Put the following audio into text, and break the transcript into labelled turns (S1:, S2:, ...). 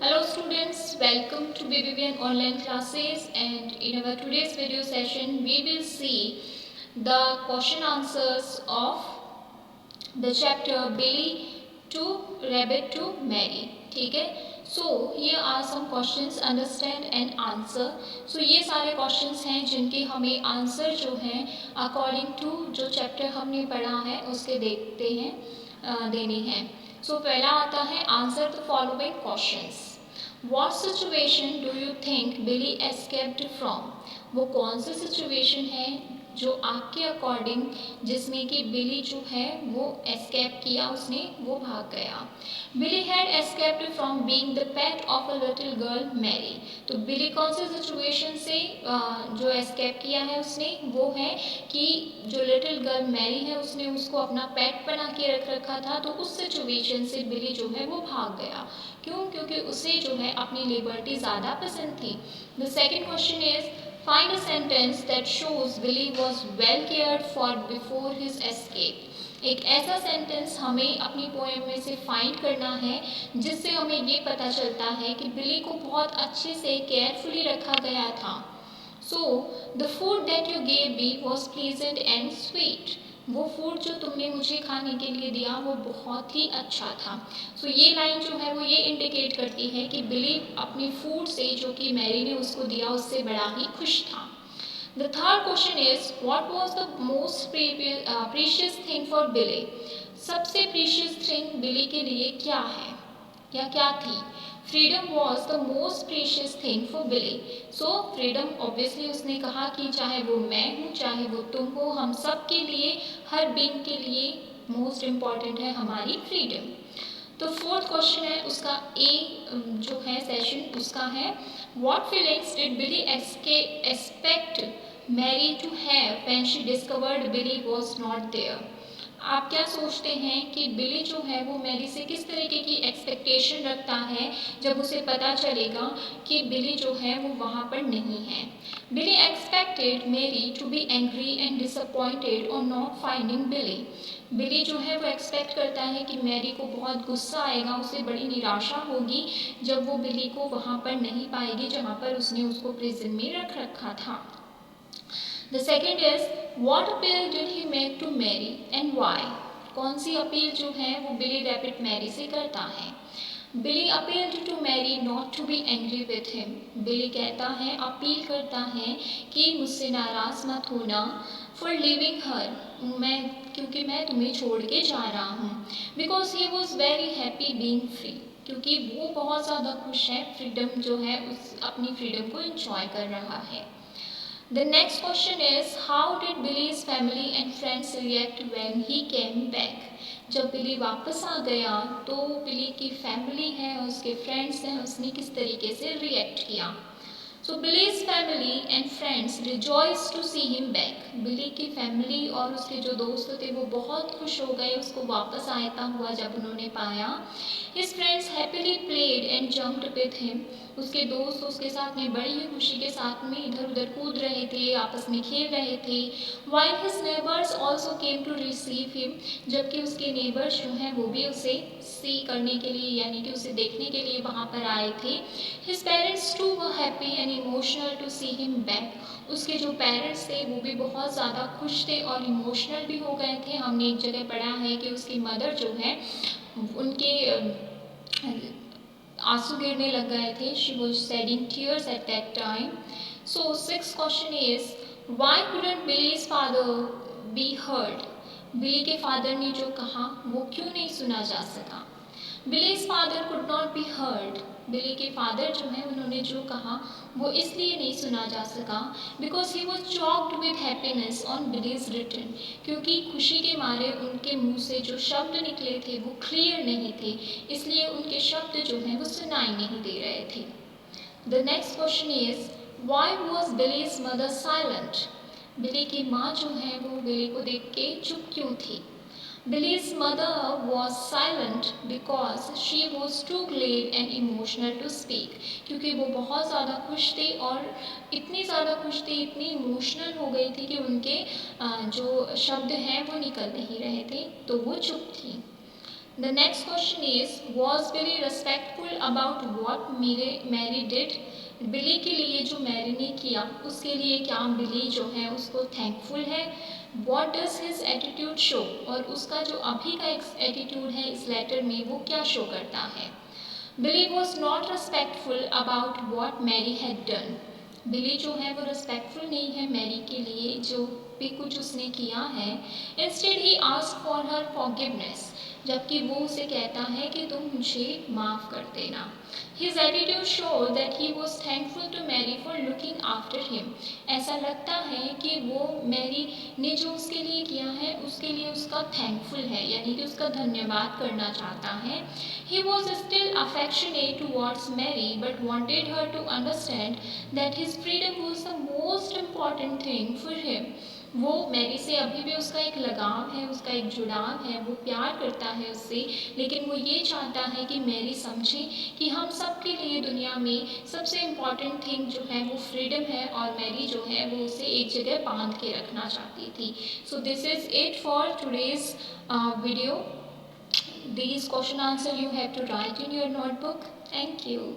S1: Hello students, welcome to BBBN online classes, and in our today's video session we will see the question answers of the chapter Billy to Rabbit to Mary. ठीक है. So here are some questions, understand and answer. So ये सारे questions हैं जिनके हमें answer जो हैं according to जो chapter हमने पढ़ा है उसके देखते हैं देने हैं. So पहला आता है answer the following questions. What situation do you think Billy escaped from? वो कौन सी सिचुएशन है जो आपके अकॉर्डिंग जिसमें कि बिली जो है वो एस्केप किया, उसने वो भाग गया. Billy had escaped from being the pet of a little girl Mary. तो बिली कौन सी सिचुएशन से जो एस्केप किया है उसने, वो है कि जो लिटिल गर्ल मैरी है उसने उसको अपना पेट बना के रख रखा था. तो उस सिचुएशन से बिली जो है वो भाग गया. क्यों? क्योंकि उसे जो है अपनी लिबर्टी ज़्यादा पसंद थी. The second question is find a sentence that shows Billy was well cared for before his escape. एक ऐसा सेंटेंस हमें अपनी पोएम में से फाइंड करना है जिससे हमें ये पता चलता है कि बिली को बहुत अच्छे से केयरफुली रखा गया था. So the food that you gave me was pleasant and sweet. वो फूड जो तुमने मुझे खाने के लिए दिया वो बहुत ही अच्छा था. सो ये लाइन जो है वो ये इंडिकेट करती है कि बिली अपने फूड से जो कि मैरी ने उसको दिया उससे बड़ा ही खुश था. The third question is what was the most precious thing for Billy. सबसे प्रीशियस थिंग बिली के लिए क्या है या क्या थी? Freedom was the most precious thing for Billy. So freedom obviously उसने कहा कि चाहे वो मैं हूँ चाहे वो तुम हो, हम सब के लिए, हर बीइंग के लिए मोस्ट इम्पॉर्टेंट है हमारी फ्रीडम. तो फोर्थ क्वेश्चन है उसका ए जो है सेशन उसका है what feelings did Billy expect Mary to have when she discovered Billy was not there. आप क्या सोचते हैं कि बिली जो है वो मैरी से किस तरीके की एक्सपेक्टेशन रखता है जब उसे पता चलेगा कि बिली जो है वो वहाँ पर नहीं है. Billy expected Mary to be angry and disappointed और नॉट फाइंडिंग बिली. बिली जो है वो एक्सपेक्ट करता है कि मैरी को बहुत गुस्सा आएगा, उसे बड़ी निराशा होगी जब वो बिली को वहाँ पर नहीं पाएगी जहाँ पर उसने उसको प्रिजन में रख रखा था. The second is what appeal did he make to Mary and why? कौन सी अपील जो है वो बिली रैबिट मैरी से करता है. Billy appealed to Mary not to be angry with him. Billy कहता है, अपील करता है कि मुझसे नाराज मत होना फॉर लिविंग हर, क्योंकि मैं तुम्हें छोड़ के जा रहा हूँ. Because he was very happy being free, क्योंकि वो बहुत ज़्यादा खुश है, फ्रीडम जो है उस अपनी फ्रीडम को इंजॉय कर रहा है. The next question is how did Billy's family and friends react when he came back? जब बिली वापस आ गया तो बिली की फैमिली है, उसके फ्रेंड्स हैं, उसने किस तरीके से रिएक्ट किया. So Billy's family and friends rejoiced to see him back. बिली की फैमिली और उसके जो दोस्त थे वो बहुत खुश हो गए उसको वापस आया हुआ जब उन्होंने पाया. His friends happily played and jumped with him. उसके दोस्त उसके साथ में बड़ी ही खुशी के साथ में इधर उधर कूद रहे थे, आपस में खेल रहे थे. While his neighbors also came to receive him. जबकि उसके नेबर्स जो हैं वो भी उसे सी करने के लिए यानी कि उसे देखने के लिए वहाँ पर आए थे. His parents too were happy and emotional to see him back. उसके जो पेरेंट्स थे वो भी बहुत ज़्यादा खुश थे और इमोशनल भी हो गए थे. हमने एक जगह पढ़ा है कि उसकी मदर जो है उनके आंसू गिरने लग गए थे. She was shedding tears at that time. So sixth question is why couldn't Billy's father be heard? बिली के फादर ने जो कहा वो क्यों नहीं सुना जा सका. Billy's father could not be heard. बिली के फादर जो है उन्होंने जो कहा वो इसलिए नहीं सुना जा सका because he was choked with happiness on Billy's return. क्योंकि खुशी के मारे उनके मुंह से जो शब्द निकले थे वो क्लियर नहीं थे, इसलिए उनके शब्द जो हैं वो सुनाई नहीं दे रहे थे. The next question is why was Billy's mother silent? बिली की माँ जो है वो बिली को देख के चुप क्यों थी. Billy's mother was silent because she was too glad and emotional to speak. क्योंकि वो बहुत ज़्यादा खुश थी और इतनी ज़्यादा खुश थी, इतनी इमोशनल हो गई थी कि उनके जो शब्द हैं वो निकल नहीं रहे थे, तो वो चुप थी. The next question is, was Billy respectful about what Mary did? बिली के लिए जो मैरी ने किया उसके लिए क्या बिली जो है उसको थैंकफुल है? What does his attitude show? और उसका जो अभी का एटीट्यूड है इस लेटर में वो क्या शो करता है? Billy was not respectful about what Mary had done. बिली जो है वो रिस्पेक्टफुल नहीं है मैरी के लिए जो भी कुछ उसने किया है. Instead he ask for her forgiveness, जबकि वो उसे कहता है कि तुम मुझे माफ़ कर देना. His attitude showed that he was thankful to Mary for looking after him. ऐसा लगता है कि वो मैरी ने जो उसके लिए किया है उसके लिए उसका थैंकफुल है, यानी कि उसका धन्यवाद करना चाहता है. He was still affectionate towards Mary but wanted her to understand that his freedom was the most important thing for him. वो मैरी से अभी भी उसका एक लगाव है, उसका एक जुड़ाव है, वो प्यार करता है उससे, लेकिन वो ये चाहता है कि मैरी समझे कि हम सब के लिए दुनिया में सबसे इम्पॉर्टेंट थिंग जो है वो फ्रीडम है, और मैरी जो है वो उसे एक जगह बांध के रखना चाहती थी. So this is it for today's video. These question answer you have to write in your notebook. Thank you.